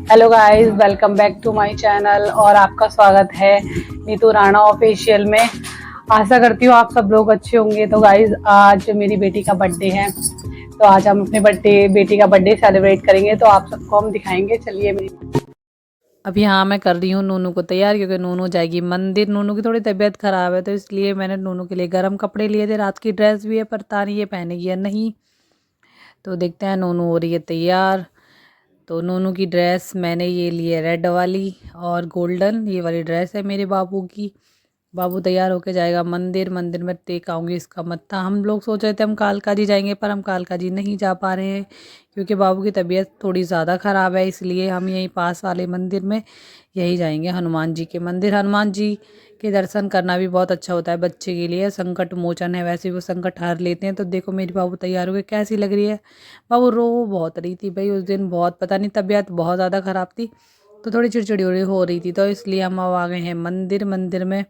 Hello guys, welcome back to my channel और आपका स्वागत है नीतू राणा ऑफिशियल में। आशा करती हूँ आप सब लोग अच्छे होंगे। तो गाइस, आज मेरी बेटी का बर्थडे है, तो आज हम अपने बेटी का बर्थडे सेलिब्रेट करेंगे, तो आप सबको हम दिखाएंगे। चलिए मेरी अब यहाँ मैं कर रही हूँ नूनू को तैयार, क्योंकि नूनू जाएगी मंदिर। नूनू की थोड़ी तबीयत ख़राब है, तो इसलिए मैंने नूनू के लिए गर्म कपड़े लिए थे। रात की ड्रेस भी है, पर पता नहीं ये पहनेगी या नहीं। तो देखते हैं, नूनू हो रही है तैयार। तो नूनू की ड्रेस मैंने ये ली है रेड वाली और गोल्डन, ये वाली ड्रेस है मेरे बाबू की। बाबू तैयार होके जाएगा मंदिर। मंदिर में टेक आऊँगी इसका मत्था। हम लोग सोच रहे थे हम कालका जी जाएंगे, पर हम कालका जी नहीं जा पा रहे हैं, क्योंकि बाबू की तबीयत थोड़ी ज़्यादा ख़राब है। इसलिए हम यहीं पास वाले मंदिर में यही जाएंगे, हनुमान जी के मंदिर। हनुमान जी के दर्शन करना भी बहुत अच्छा होता है बच्चे के लिए। संकट मोचन है, वैसे वो संकट हार लेते हैं। तो देखो मेरी बाबू तैयार हो गई, कैसी लग रही है। बाबू रो बहुत रही थी भाई, उस दिन बहुत पता नहीं तबीयत बहुत ज़्यादा ख़राब थी, तो थोड़ी चिड़चिड़ी हो रही थी। तो इसलिए हम अब आ गए हैं मंदिर। मंदिर में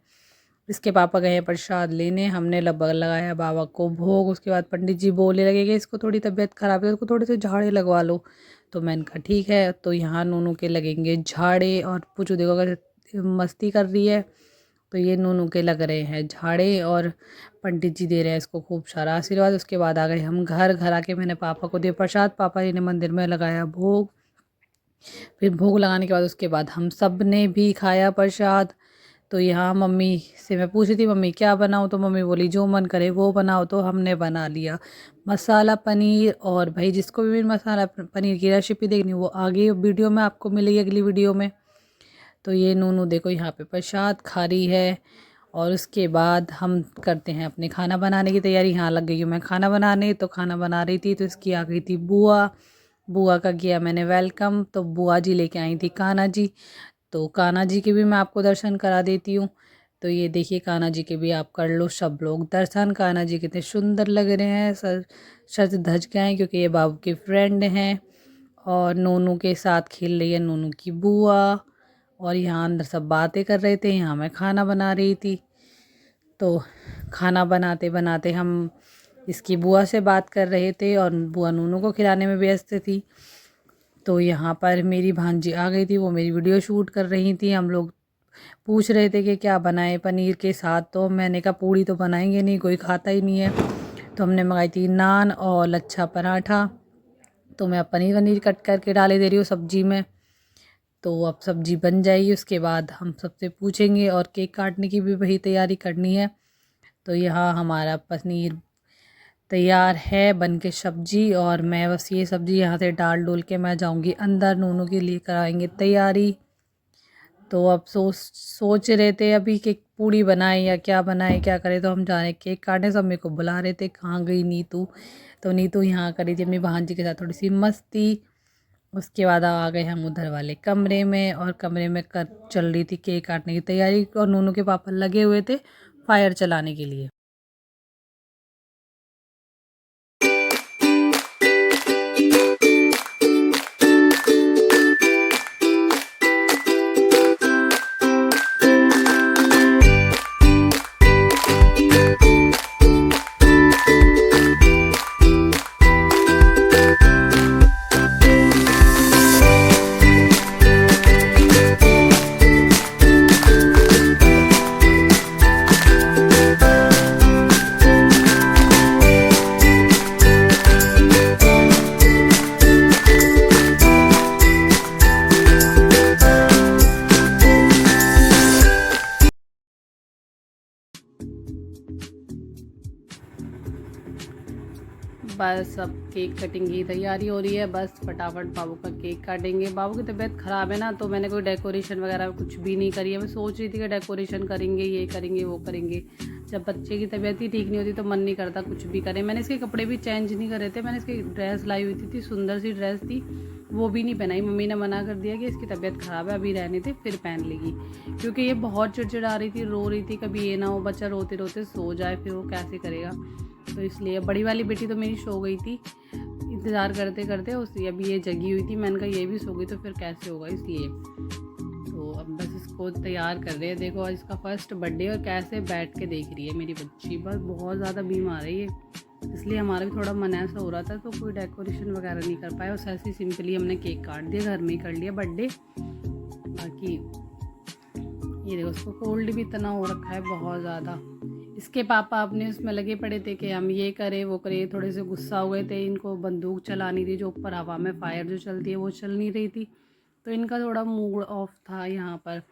इसके पापा गए हैं प्रसाद लेने। हमने लगभग लगाया बाबा को भोग। उसके बाद पंडित जी बोलने लगे कि इसको थोड़ी तबीयत ख़राब है, उसको थोड़े से झाड़े लगवा लो। तो मैंने कहा ठीक है। तो यहाँ नूनू के लगेंगे झाड़े, और पूछो देखो अगर मस्ती कर रही है, तो ये नूनू के लग रहे हैं झाड़े, और पंडित जी दे रहे हैं इसको खूब सारा आशीर्वाद। उसके बाद आ गए हम घर। घर आके मैंने पापा को दिया प्रसाद। पापा जी ने मंदिर में लगाया भोग। फिर भोग लगाने के बाद उसके बाद हम सब ने भी खाया प्रसाद। तो यहाँ मम्मी से मैं पूछी थी मम्मी क्या बनाऊँ, तो मम्मी बोली जो मन करे वो बनाओ। तो हमने बना लिया मसाला पनीर। और भाई जिसको भी मसाला पनीर की रेसिपी देखनी वो आगे वीडियो में आपको मिलेगी, अगली वीडियो में। तो ये नूनू देखो यहाँ पे प्रसाद खा रही है। और उसके बाद हम करते हैं अपने खाना बनाने की तैयारी। यहाँ लग गई हूँ मैं खाना बनाने। तो खाना बना रही थी, तो इसकी आ गई थी बुआ। बुआ का किया मैंने वेलकम। तो बुआ जी लेके आई थी कान्हा जी। तो कान्हा जी के भी मैं आपको दर्शन करा देती हूँ। तो ये देखिए कान्हा जी के भी आप कर लो सब लोग दर्शन। कान्हा जी कितने सुंदर लग रहे हैं, सर सज धज के हैं, क्योंकि ये बाबू के फ्रेंड हैं। और नूनू के साथ खेल रही है नूनू की बुआ। और यहाँ अंदर सब बातें कर रहे थे, यहाँ मैं खाना बना रही थी। तो खाना बनाते बनाते हम इसकी बुआ से बात कर रहे थे, और बुआ नूनू को खिलाने में व्यस्त थी। तो यहाँ पर मेरी भांजी आ गई थी, वो मेरी वीडियो शूट कर रही थी। हम लोग पूछ रहे थे कि क्या बनाए पनीर के साथ। तो मैंने कहा पूड़ी तो बनाएंगे नहीं, कोई खाता ही नहीं है। तो हमने मंगाई थी नान और लच्छा पराठा। तो मैं अब पनीर वनीर कट करके डाले दे रही हूँ सब्जी में। तो अब सब्जी बन जाएगी, उसके बाद हम सबसे पूछेंगे। और केक काटने की भी वही तैयारी करनी है। तो यहाँ हमारा पनीर तैयार है बन के सब्जी। और मैं बस ये सब्ज़ी यहाँ से डाल डोल के मैं जाऊँगी अंदर, नूनू के लिए कराएंगे तैयारी। तो अब सोच रहे थे अभी कि पूड़ी बनाए या क्या बनाए क्या करें। तो हम जाने केक काटने, सब मेरे को बुला रहे थे कहाँ गई नीतू। तो नीतू यहाँ करी थी अपनी भांजी के साथ थोड़ी सी मस्ती। उसके बाद आ गए हम उधर वाले कमरे में, और कमरे में कर चल रही थी केक काटने की तैयारी। और नूनू के पापा लगे हुए थे फायर चलाने के लिए। बस अब केक कटिंग की तैयारी हो रही है। बस फटाफट बाबू का केक काटेंगे। बाबू की तबीयत ख़राब है ना, तो मैंने कोई डेकोरेशन वगैरह कुछ भी नहीं करी है। मैं सोच रही थी कि डेकोरेशन करेंगे, ये करेंगे वो करेंगे। जब बच्चे की तबीयत ही ठीक नहीं होती तो मन नहीं करता कुछ भी करें। मैंने इसके कपड़े भी चेंज नहीं करे थे। मैंने इसकी ड्रेस लाई हुई थी, सुंदर सी ड्रेस थी, वो भी नहीं पहनाई। मम्मी ने मना कर दिया कि इसकी तबीयत ख़राब है, अभी रहने थे फिर पहन लेगी, क्योंकि ये बहुत चिड़चिड़ा रही थी, रो रही थी। कभी ये ना हो बच्चा रोते रोते सो जाए, फिर वो कैसे करेगा। तो इसलिए बड़ी वाली बेटी तो मेरी सो गई थी इंतज़ार करते करते उसकी। अभी ये जगी हुई थी, मैंने कहा ये भी सो गई तो फिर कैसे होगा, इसलिए। तो अब बस इसको तैयार कर रहे हैं। देखो आज इसका फर्स्ट बर्थडे, और कैसे बैठ के देख रही है मेरी बच्ची। बस बहुत ज़्यादा बीमार है ये। इसलिए हमारा भी थोड़ा मन ऐसा हो रहा था, तो कोई डेकोरेशन वगैरह नहीं कर पाए, और ऐसे सिंपली हमने केक काट दिया, घर में ही कर लिया बर्थडे। बाकी ये देखो, उसको कोल्ड भी इतना हो रखा है बहुत ज़्यादा। इसके पापा अपने उसमें लगे पड़े थे कि हम ये करें वो करें, थोड़े से गुस्सा हो गए थे। इनको बंदूक चलानी थी, जो ऊपर हवा में फायर जो चलती है वो चल नहीं रही थी, तो इनका थोड़ा मूड ऑफ था यहाँ पर।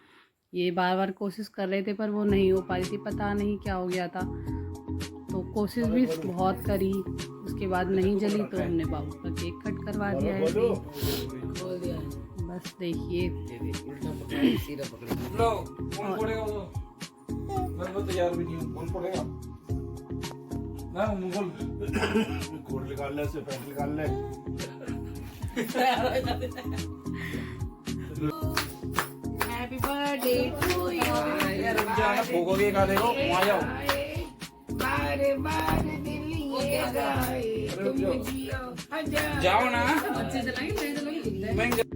ये बार बार कोशिश कर रहे थे पर वो नहीं हो पा रही थी, पता नहीं क्या हो गया था। तो कोशिश भी बहुत करी, उसके बाद नहीं जली, तो हमने बाबू का केक कट करवा दिया है। बस देखिए, तैयार भी नहीं हूँ, कौन पड़ेगा ना मुगल कोड निकाल ले, पैंट निकाल ले। हैप्पी बर्थडे टू यू, जाना भोगो के खा देखो, वहाँ जाओ। बारे बारे दिल ये गाए, तुम जियो हजार। जाओ ना, बच्चे चलाएंगे, मैं चलाऊंगी।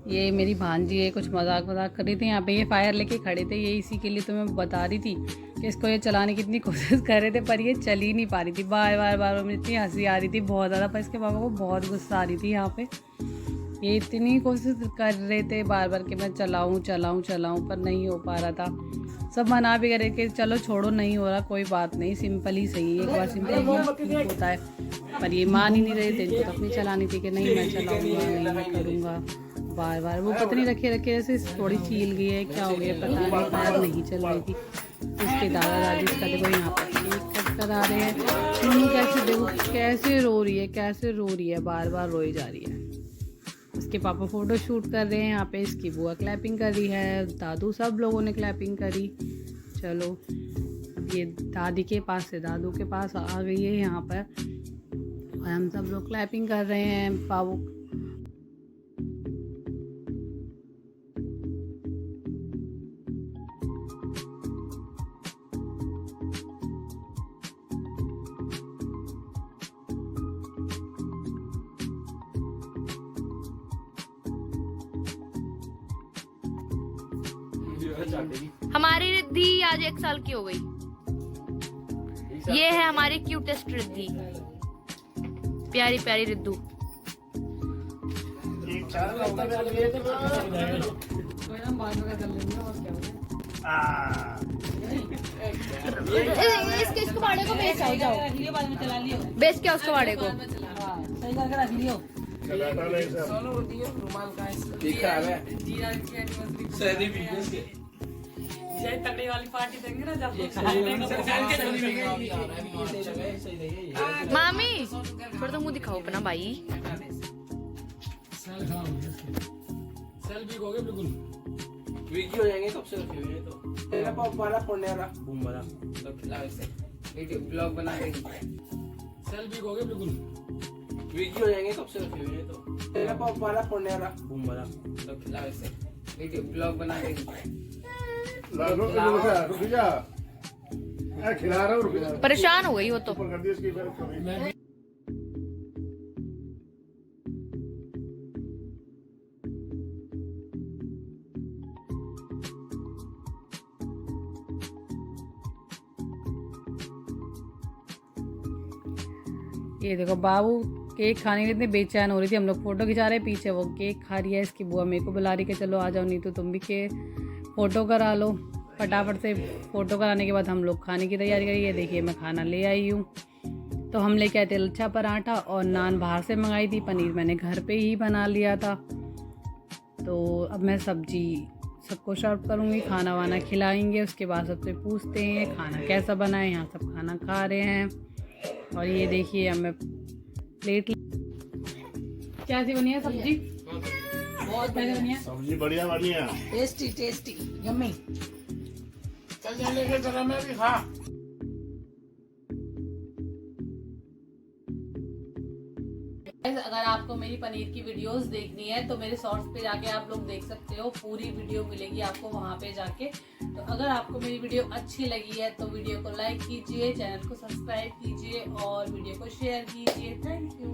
ये मेरी भांजी है, कुछ मजाक वजाक कर रही थी। यहाँ पे ये फायर लेके खड़े थे, ये इसी के लिए तो मैं बता रही थी कि इसको ये चलाने की इतनी कोशिश कर रहे थे, पर ये चल ही नहीं पा रही थी। बार बार मुझे इतनी हंसी आ रही थी बहुत ज़्यादा, पर इसके पापा को बहुत गुस्सा आ रही थी यहाँ पे। ये इतनी कोशिश कर रहे थे बार बार कि मैं चलाऊँ, पर नहीं हो पा रहा था। सब मना भी करे कि चलो छोड़ो, नहीं हो रहा, कोई बात नहीं, सिंपल ही सही है, एक बार सिंपल ही होता है। पर ये मान ही नहीं रहे थे, इनको तो अपनी चलानी थी कि नहीं मैं चलाऊँगा, नहीं मैं करूँगा। बार बार वो पत्नी रखे जैसे थोड़ी चील गई है, क्या हो गया पता नहीं, पैर नहीं चल रही थी। इसके दादा दादी इसका देखो यहाँ पर केक कट करा रहे हैं। कैसे देखो कैसे रो रही है, बार बार रोई जा रही है। इसके पापा फोटो शूट कर रहे हैं, यहाँ पे इसकी बुआ क्लैपिंग कर रही है, दादू, सब लोगों ने क्लैपिंग करी। चलो ये दादी के पास से दादू के पास आ गई है यहाँ पर, और हम सब लोग क्लैपिंग कर रहे हैं। बाबू हमारी रिद्धि आज 1 साल की हो गई। ये है हमारी क्यूटेस्ट रिद्धि, प्यारी प्यारी रिद्धू। इसके भाड़े को बेच जाओ, बेच क्या उसके भाड़े को। तगड़ी वाली पार्टी देंगे ना जब मामी थोड़ा तो मुंह दिखाओ अपना भाई। सेल्फी हो गए बिल्कुल, वीडियो हो जाएंगे कब से रखे हुए हैं तो तेरा पाप वाला पढ़ने वाला बूम वाला तो खिला ऐसे वीडियो ब्लॉग बना के सेल्फी हो गए बिल्कुल, वीडियो हो जाएंगे कब से रखे हुए हैं तो तेरा पाप वाला पढ़ने वाला बूम वाला तो खिला ऐसे वीडियो ब्लॉग बना के रुक जा, खिला रहा हूँ, परेशान हो गई वो तो। ये देखो बाबू केक खाने के लिए इतनी बेचैन हो रही थी, हम लोग फोटो खिंचा रहे, पीछे वो केक खा रही है। इसकी बुआ मेरे को बुला रही कि चलो आ जाओ, नहीं तो तुम भी के फ़ोटो करा लो। फटाफट से फ़ोटो कराने के बाद हम लोग खाने की तैयारी करी। ये देखिए मैं खाना ले आई हूँ, तो हम लेके आए थे लच्छा पराठा और नान बाहर से मंगाई थी, पनीर मैंने घर पे ही बना लिया था। तो अब मैं सब्जी सबको सर्व करूँगी, खाना वाना खिलाएंगे, उसके बाद सबसे पूछते हैं खाना कैसा बना है। यहाँ सब खाना खा रहे हैं, और ये देखिए अब मैं प्लेट कैसी बनी है सब्जी, बहुत बढ़िया बनी है सब्जी, बढ़िया बढ़िया, टेस्टी टेस्टी यम्मी। चल जाने के जरा मैं भी खा। अगर आपको मेरी पनीर की वीडियोस देखनी है तो मेरे शॉर्ट्स पे जाके आप लोग देख सकते हो, पूरी वीडियो मिलेगी आपको वहां पे जाके। तो अगर आपको मेरी वीडियो अच्छी लगी है तो वीडियो को लाइक कीजिए, चैनल को सब्सक्राइब कीजिए और वीडियो को शेयर कीजिए। Thank you.